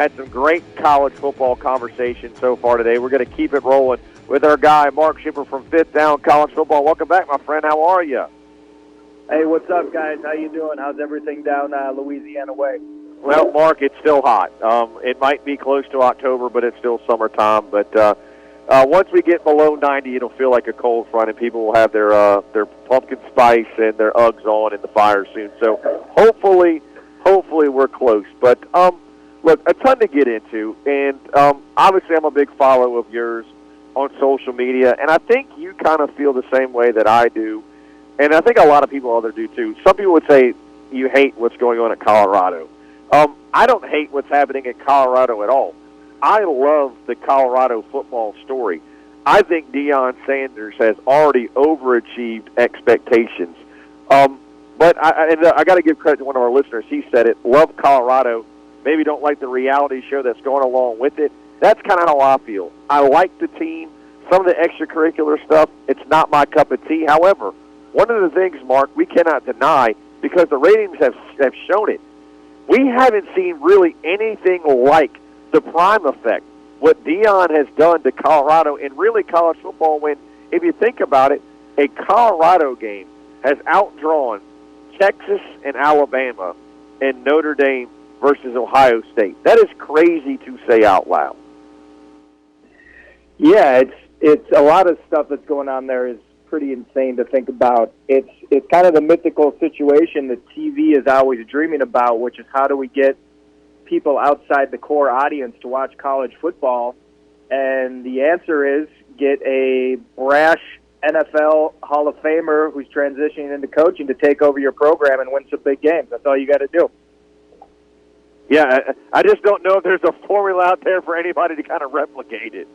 Had some great college football conversation so far today. We're going to keep it rolling with our guy, Mark Schipper from Fifth Down College Football. Welcome back, my friend. How are you? Hey, what's up, guys? How you doing? How's everything down Louisiana way? Well, Mark, it's still hot. It might be close to October, but it's still summertime. But once we get below 90, it'll feel like a cold front, and people will have their pumpkin spice and their Uggs on in the fire soon. So hopefully we're close. But look, a ton to get into, and obviously I'm a big follower of yours on social media, and I think you kind of feel the same way that I do, and I think a lot of people out there do too. Some people would say you hate what's going on at Colorado. I don't hate what's happening at Colorado at all. I love the Colorado football story. I think Deion Sanders has already overachieved expectations. But I got to give credit to one of our listeners. He said it. Love Colorado. Maybe don't like the reality show that's going along with it. That's kind of how I feel. I like the team. Some of the extracurricular stuff, it's not my cup of tea. However, one of the things, Mark, we cannot deny, because the ratings have shown it, we haven't seen really anything like the Prime effect, what Deion has done to Colorado and really college football when, if you think about it, a Colorado game has outdrawn Texas and Alabama and Notre Dame versus Ohio State. That is crazy to say out loud. Yeah, it's a lot of stuff that's going on there is pretty insane to think about. It's kind of the mythical situation that TV is always dreaming about, which is how do we get people outside the core audience to watch college football? And the answer is get a brash NFL Hall of Famer who's transitioning into coaching to take over your program and win some big games. That's all you got to do. Yeah, I just don't know if there's a formula out there for anybody to kind of replicate it.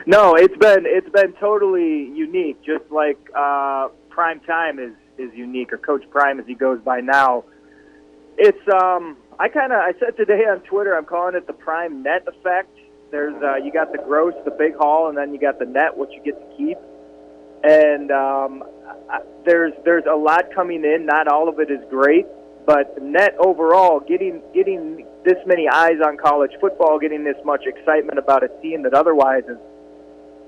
No, it's been totally unique. Just like Prime Time is unique, or Coach Prime as he goes by now. It's I said today on Twitter, I'm calling it the Prime Net effect. There's you got the gross, the big haul, and then you got the net, which you get to keep. And there's a lot coming in. Not all of it is great, but net overall, getting this many eyes on college football, getting this much excitement about a team that otherwise is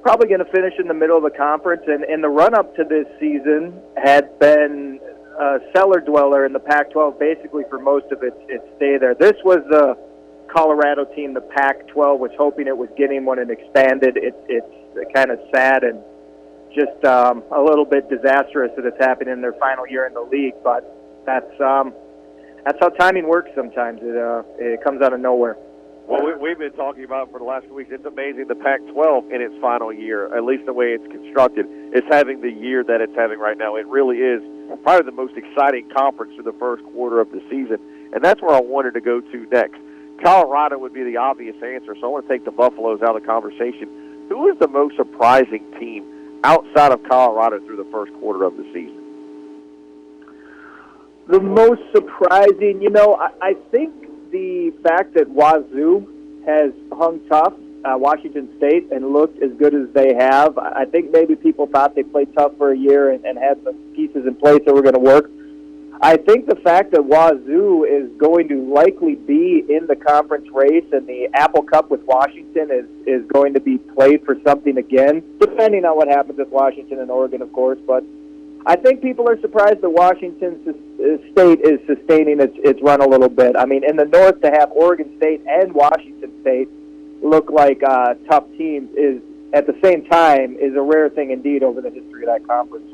probably going to finish in the middle of the conference. And the run-up to this season had been a cellar dweller in the Pac-12 basically for most of its stay there. This was the Colorado team the Pac-12 was hoping it was getting when it expanded. It's kind of sad and just a little bit disastrous that it's happened in their final year in the league, but that's how timing works sometimes. It comes out of nowhere. Well, we've been talking about it for the last few weeks. It's amazing the Pac-12 in its final year, at least the way it's constructed, is having the year that it's having right now. It really is probably the most exciting conference for the first quarter of the season, and that's where I wanted to go to next. Colorado would be the obvious answer, so I want to take the Buffaloes out of the conversation. Who is the most surprising team outside of Colorado through the first quarter of the season? The most surprising, I think the fact that Wazoo has hung tough, Washington State, and looked as good as they have. I think maybe people thought they played tough for a year and had some pieces in place that were going to work. I think the fact that Wazoo is going to likely be in the conference race and the Apple Cup with Washington is going to be played for something again, depending on what happens with Washington and Oregon, of course. But I think people are surprised that Washington State is sustaining its run a little bit. I mean, in the North, to have Oregon State and Washington State look like tough teams is, at the same time, is a rare thing indeed over the history of that conference.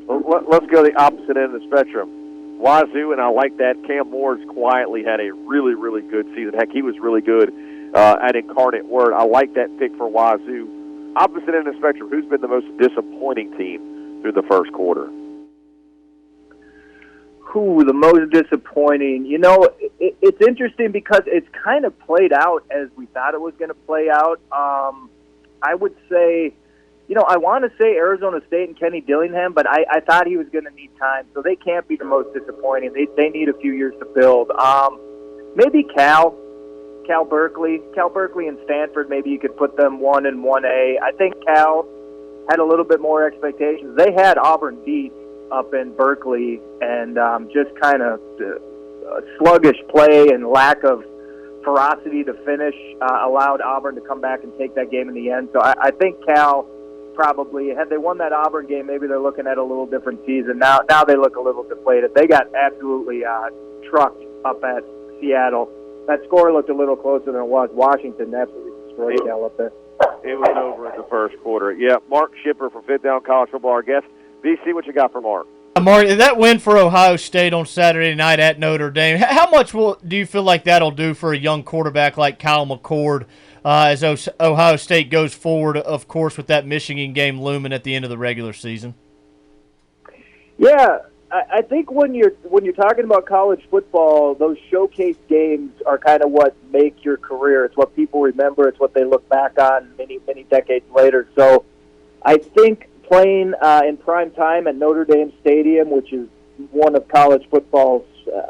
Well, let's go the opposite end of the spectrum. Wazoo, and I like that. Cam Moore's quietly had a really, really good season. Heck, he was really good at Incarnate Word. I like that pick for Wazoo. Opposite end of the spectrum, who's been the most disappointing team through the first quarter? Who, the most disappointing? It's interesting because it's kind of played out as we thought it was going to play out. I would say, I want to say Arizona State and Kenny Dillingham, but I thought he was going to need time, so they can't be the most disappointing. They need a few years to build. Maybe Cal Berkeley and Stanford, maybe you could put them 1 and 1A. I think Cal had a little bit more expectations. They had Auburn beat up in Berkeley, and just kind of sluggish play and lack of ferocity to finish allowed Auburn to come back and take that game in the end. So I think Cal probably, had they won that Auburn game, maybe they're looking at a little different season. Now they look a little deflated. They got absolutely trucked up at Seattle. That score looked a little closer than it was. Washington absolutely destroyed Cal up there. It was over in the first quarter. Yeah, Mark Schipper from Fifth Down College Football, our guest. BC, what you got for Mark? Mark, that win for Ohio State on Saturday night at Notre Dame, how much do you feel like that'll do for a young quarterback like Kyle McCord as Ohio State goes forward, of course, with that Michigan game looming at the end of the regular season? Yeah, I think when you're talking about college football, those showcase games are kind of what make your career. It's what people remember. It's what they look back on many decades later. So I think playing in prime time at Notre Dame Stadium, which is one of college football's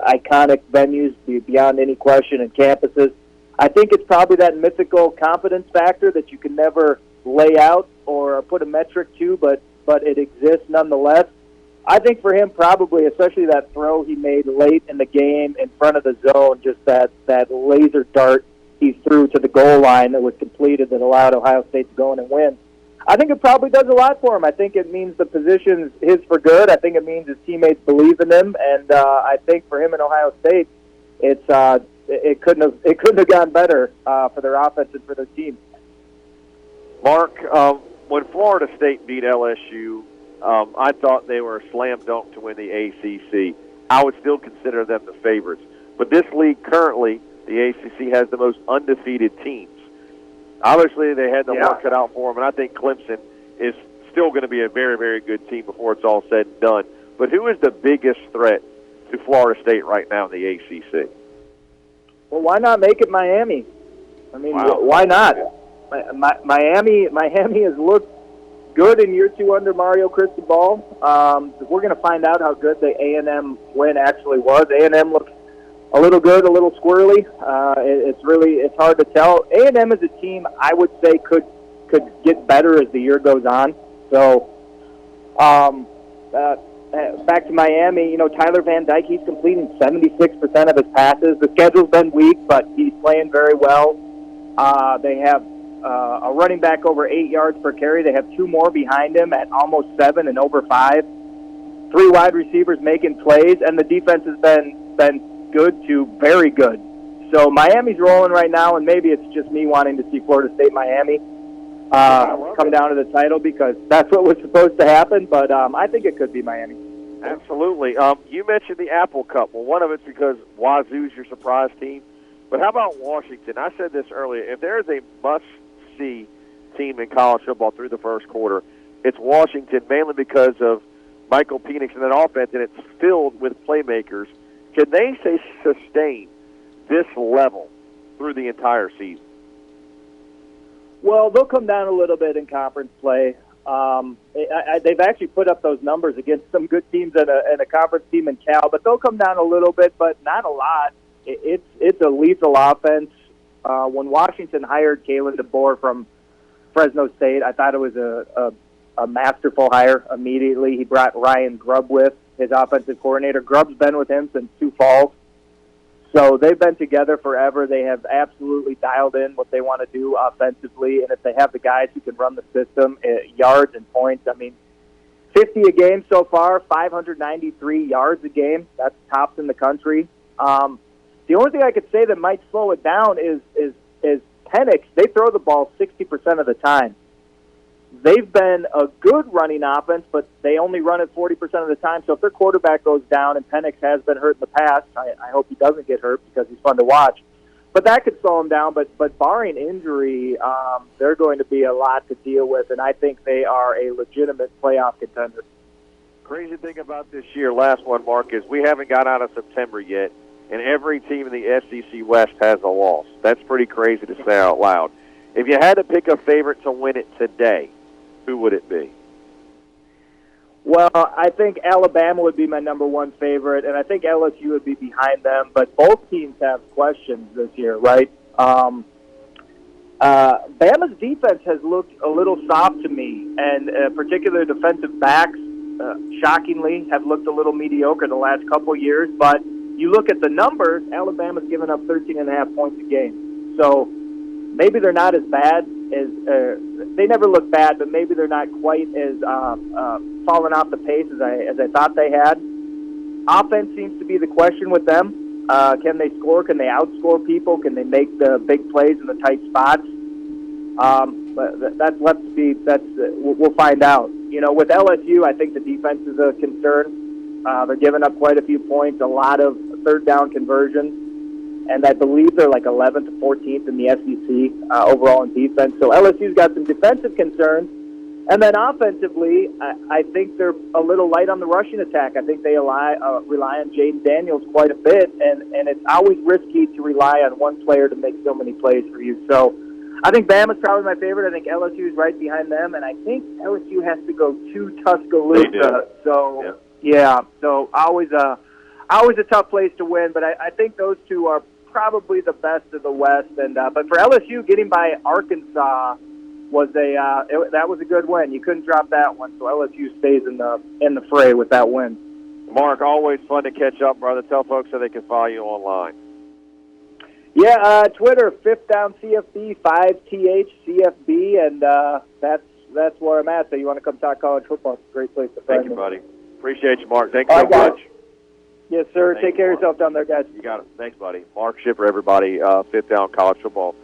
iconic venues beyond any question, and campuses, I think it's probably that mythical confidence factor that you can never lay out or put a metric to, but it exists nonetheless. I think for him, probably, especially that throw he made late in the game in front of the zone, just that laser dart he threw to the goal line that was completed that allowed Ohio State to go in and win. I think it probably does a lot for him. I think it means the position's his for good. I think it means his teammates believe in him, and I think for him in Ohio State, it couldn't have gone better for their offense and for their team. Mark, when Florida State beat LSU, I thought they were a slam dunk to win the ACC. I would still consider them the favorites. But this league currently, the ACC has the most undefeated teams. Obviously, they had the work cut out for them, and I think Clemson is still going to be a very, very good team before it's all said and done. But who is the biggest threat to Florida State right now in the ACC? Well, why not make it Miami? I mean, why not? Miami has looked good in year two under Mario Cristobal. We're going to find out how good the A&M win actually was. A&M looked a little good, a little squirrely. It's hard to tell. A&M as a team, I would say, could get better as the year goes on. So, back to Miami, Tyler Van Dyke, he's completing 76% of his passes. The schedule's been weak, but he's playing very well. They have a running back over 8 yards per carry. They have two more behind him at almost 7 and over 5. 3 wide receivers making plays, and the defense has been good to very good. So Miami's rolling right now, and maybe it's just me wanting to see Florida State Miami come down to the title because that's what was supposed to happen, but I think it could be Miami. Absolutely. You mentioned the Apple Cup. Well, one of it's because Wazoo's your surprise team, but how about Washington? I said this earlier. If there is a must-see team in college football through the first quarter, it's Washington, mainly because of Michael Penix and that offense, and it's filled with playmakers. Can they sustain this level through the entire season? Well, they'll come down a little bit in conference play. They've actually put up those numbers against some good teams and a conference team in Cal, but they'll come down a little bit, but not a lot. It's a lethal offense. When Washington hired Kalen DeBoer from Fresno State, I thought it was a masterful hire immediately. He brought Ryan Grubb with, his offensive coordinator. Grubb's been with him since Sioux Falls. So they've been together forever. They have absolutely dialed in what they want to do offensively, and if they have the guys who can run the system, yards and points, 50 a game so far, 593 yards a game. That's tops in the country. The only thing I could say that might slow it down is Penix. They throw the ball 60% of the time. They've been a good running offense, but they only run it 40% of the time. So if their quarterback goes down, and Penix has been hurt in the past, I hope he doesn't get hurt because he's fun to watch. But that could slow him down. But barring injury, they're going to be a lot to deal with, and I think they are a legitimate playoff contender. Crazy thing about this year, last one, Mark, is we haven't got out of September yet, and every team in the SEC West has a loss. That's pretty crazy to say out loud. If you had to pick a favorite to win it today, who would it be? Well, I think Alabama would be my number one favorite, and I think LSU would be behind them. But both teams have questions this year, right? Bama's defense has looked a little soft to me, and particular defensive backs, shockingly, have looked a little mediocre the last couple years. But you look at the numbers, Alabama's given up 13.5 points a game. So maybe they're not as bad as they never look bad, but maybe they're not quite as falling off the pace as I thought they had. Offense seems to be the question with them. Can they score? Can they outscore people? Can they make the big plays in the tight spots? But that's left to be. We'll find out. You know, with LSU, I think the defense is a concern. They're giving up quite a few points, a lot of third down conversions, and I believe they're like 11th to 14th in the SEC overall in defense. So LSU's got some defensive concerns. And then offensively, I think they're a little light on the rushing attack. I think they rely on Jaden Daniels quite a bit, and it's always risky to rely on one player to make so many plays for you. So I think Bama's probably my favorite. I think LSU is right behind them, and I think LSU has to go to Tuscaloosa. So yeah, so always a tough place to win. But I think those two are probably the best of the West. And but for LSU, getting by Arkansas was that was a good win. You couldn't drop that one. So LSU stays in the fray with that win. Mark, always fun to catch up, brother. Tell folks so they can follow you online. Yeah, Twitter, 5th Down CFB, 5TH CFB, and that's where I'm at. So you want to come talk college football? It's a great place to find me. Thank you, buddy. Appreciate you, Mark. Thanks so much. Yes, sir. Take care of yourself down there, guys. You got it. Thanks, buddy. Mark Schipper, everybody, 5th Down College Football.